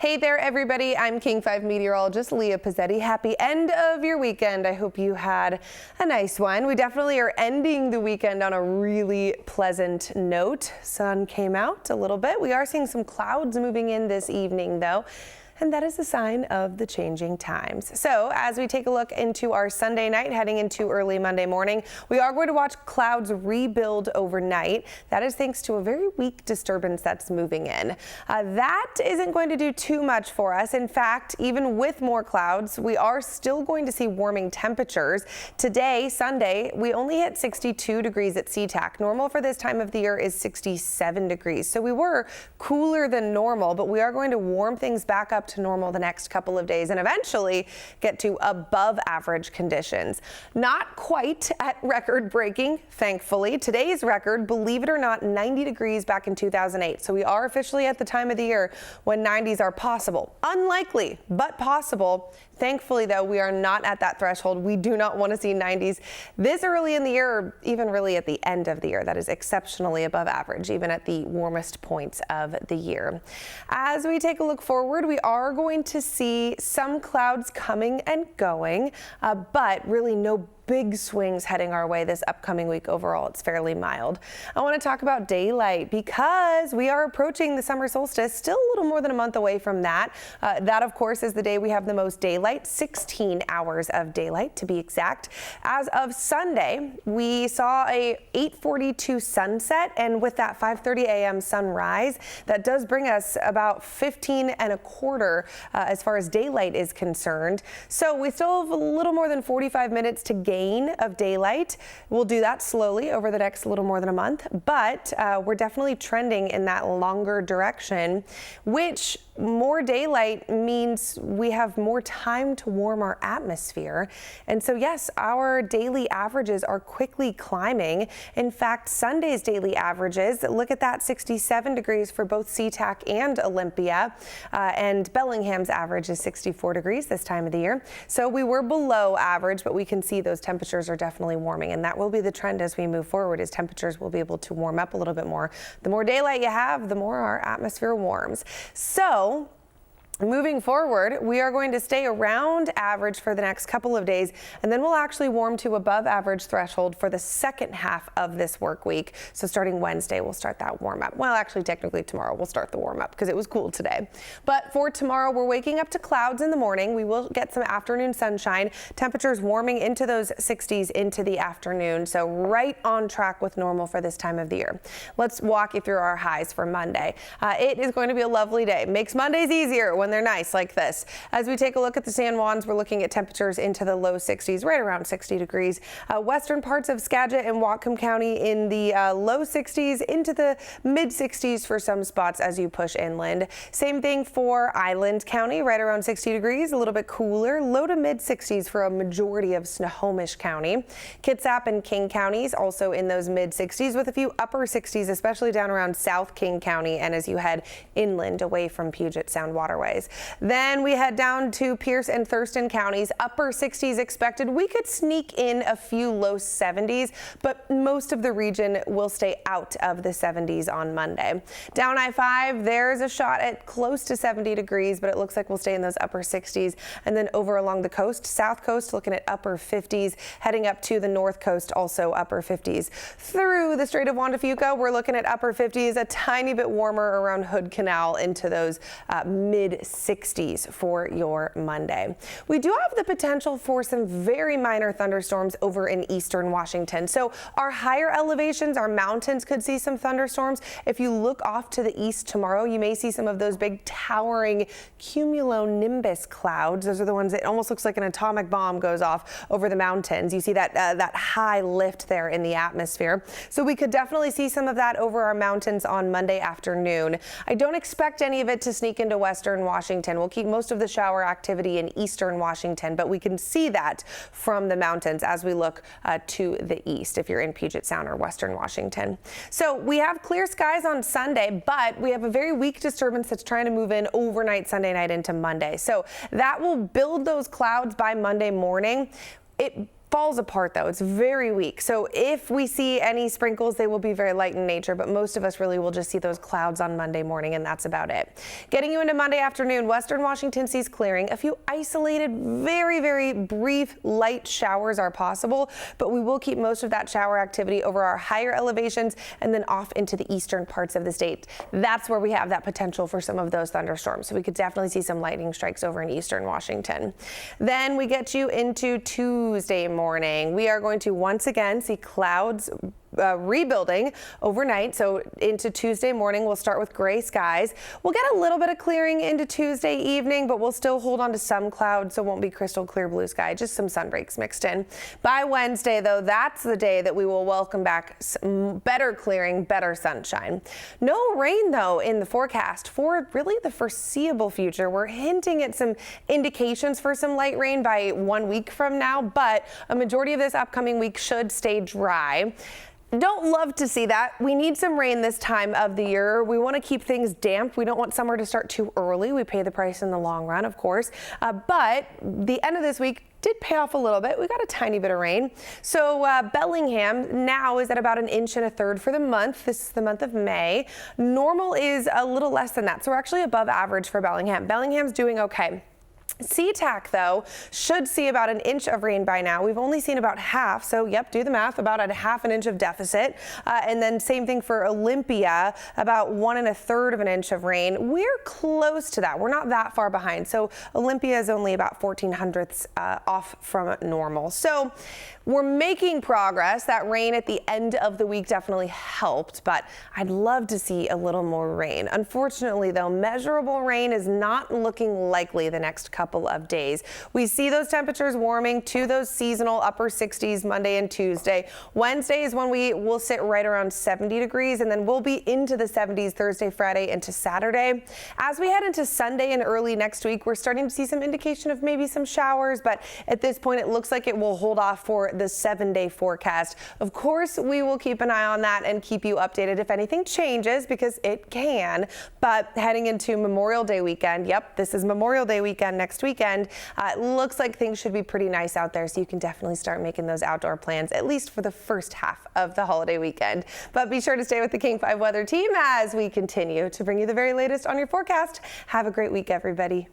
Hey there, everybody. I'm King 5 meteorologist Leah Pezzetti. Happy end of your weekend. I hope you had a nice one. We definitely are ending the weekend on a really pleasant note. Sun came out a little bit. We are seeing some clouds moving in this evening, though. And that is a sign of the changing times. So as we take a look into our Sunday night, heading into early Monday morning, we are going to watch clouds rebuild overnight. That is thanks to a very weak disturbance that's moving in. That isn't going to do too much for us. In fact, even with more clouds, we are still going to see warming temperatures. Today, Sunday, we only hit 62 degrees at SeaTac. Normal for this time of the year is 67 degrees. So we were cooler than normal, but we are going to warm things back up to normal the next couple of days and eventually get to above average conditions. Not quite at record breaking, thankfully. Today's record, believe it or not, 90 degrees back in 2008. So we are officially at the time of the year when 90s are possible. Unlikely, but possible. Thankfully, though, we are not at that threshold. We do not want to see 90s this early in the year, or even really at the end of the year. That is exceptionally above average, even at the warmest points of the year. As we take a look forward, we are going to see some clouds coming and going, but really no big swings heading our way this upcoming week. Overall, it's fairly mild. I want to talk about daylight because we are approaching the summer solstice, still a little more than a month away from that. That, of course, is the day we have the most daylight, 16 hours of daylight to be exact. As of Sunday, we saw a 8:42 sunset, and with that 5:30 a.m. sunrise, that does bring us about 15 1/4 as far as daylight is concerned. So we still have a little more than 45 minutes to gain of daylight. We'll do that slowly over the next little more than a month, but we're definitely trending in that longer direction, which more daylight means we have more time to warm our atmosphere. And so yes, our daily averages are quickly climbing. In fact, Sunday's daily averages, look at that, 67 degrees for both SeaTac and Olympia, and Bellingham's average is 64 degrees this time of the year. So we were below average, but we can see those temperatures are definitely warming, and that will be the trend as we move forward, is temperatures will be able to warm up a little bit more. The more daylight you have, the more our atmosphere warms. So moving forward, we are going to stay around average for the next couple of days, and then we'll actually warm to above average threshold for the second half of this work week. So starting Wednesday, we'll start that warm up. Well, actually, technically tomorrow we'll start the warm up because it was cool today. But for tomorrow, we're waking up to clouds in the morning. We will get some afternoon sunshine. Temperatures warming into those 60s into the afternoon. So right on track with normal for this time of the year. Let's walk you through our highs for Monday. It is going to be a lovely day. Makes Mondays easier when they're nice like this. As we take a look at the San Juans, we're looking at temperatures into the low 60s, right around 60 degrees. Western parts of Skagit and Whatcom County in the low 60s into the mid 60s for some spots as you push inland. Same thing for Island County, right around 60 degrees, a little bit cooler, low to mid 60s for a majority of Snohomish County. Kitsap and King counties also in those mid 60s with a few upper 60s, especially down around South King County and as you head inland away from Puget Sound waterways. Then we head down to Pierce and Thurston counties, upper 60s expected. We could sneak in a few low 70s, but most of the region will stay out of the 70s on Monday. Down I-5, there's a shot at close to 70 degrees, but it looks like we'll stay in those upper 60s. And then over along the coast, South Coast, looking at upper 50s, heading up to the North Coast, also upper 50s. Through the Strait of Juan de Fuca, we're looking at upper 50s, a tiny bit warmer around Hood Canal into those mid 60s for your Monday. We do have the potential for some very minor thunderstorms over in eastern Washington. So our higher elevations, our mountains could see some thunderstorms. If you look off to the east tomorrow, you may see some of those big towering cumulonimbus clouds. Those are the ones that almost looks like an atomic bomb goes off over the mountains. You see that that high lift there in the atmosphere. So we could definitely see some of that over our mountains on Monday afternoon. I don't expect any of it to sneak into western Washington. We'll keep most of the shower activity in eastern Washington, but we can see that from the mountains as we look to the east if you're in Puget Sound or western Washington. So we have clear skies on Sunday, but we have a very weak disturbance that's trying to move in overnight Sunday night into Monday. So that will build those clouds by Monday morning. It falls apart though. It's very weak. So if we see any sprinkles, they will be very light in nature, but most of us really will just see those clouds on Monday morning, and that's about it. Getting you into Monday afternoon, western Washington sees clearing. A few isolated, very, very brief light showers are possible, but we will keep most of that shower activity over our higher elevations and then off into the eastern parts of the state. That's where we have that potential for some of those thunderstorms. So we could definitely see some lightning strikes over in eastern Washington. Then we get you into Tuesday morning. We are going to once again see clouds rebuilding overnight. So into Tuesday morning, we'll start with gray skies. We'll get a little bit of clearing into Tuesday evening, but we'll still hold on to some clouds, so it won't be crystal clear blue sky, just some sun breaks mixed in. By Wednesday, though, that's the day that we will welcome back better clearing, better sunshine. No rain, though, in the forecast for really the foreseeable future. We're hinting at some indications for some light rain by 1 week from now, but a majority of this upcoming week should stay dry. Don't love to see that. We need some rain this time of the year. We want to keep things damp. We don't want summer to start too early. We pay the price in the long run, of course. But the end of this week did pay off a little bit. We got a tiny bit of rain. So Bellingham now is at about 1.33 inches for the month. This is the month of May. Normal is a little less than that. So we're actually above average for Bellingham. Bellingham's doing okay. SeaTac, though, should see about 1 inch of rain by now. We've only seen about half, so yep, do the math, about 1/2 inch of deficit. And then same thing for Olympia, about 1 1/3 inch of rain. We're close to that. We're not that far behind. So Olympia is only about 1/1400ths off from normal. So we're making progress. That rain at the end of the week definitely helped, but I'd love to see a little more rain. Unfortunately, though, measurable rain is not looking likely the next couple of days. We see those temperatures warming to those seasonal upper 60s Monday and Tuesday. Wednesday is when we will sit right around 70 degrees, and then we'll be into the 70s Thursday, Friday, into Saturday. As we head into Sunday and early next week, we're starting to see some indication of maybe some showers, but at this point it looks like it will hold off for the 7-day forecast. Of course, we will keep an eye on that and keep you updated if anything changes, because it can. But heading into Memorial Day weekend, yep, this is Memorial Day weekend next weekend. It looks like things should be pretty nice out there, so you can definitely start making those outdoor plans, at least for the first half of the holiday weekend. But be sure to stay with the King 5 weather team as we continue to bring you the very latest on your forecast. Have a great week, everybody.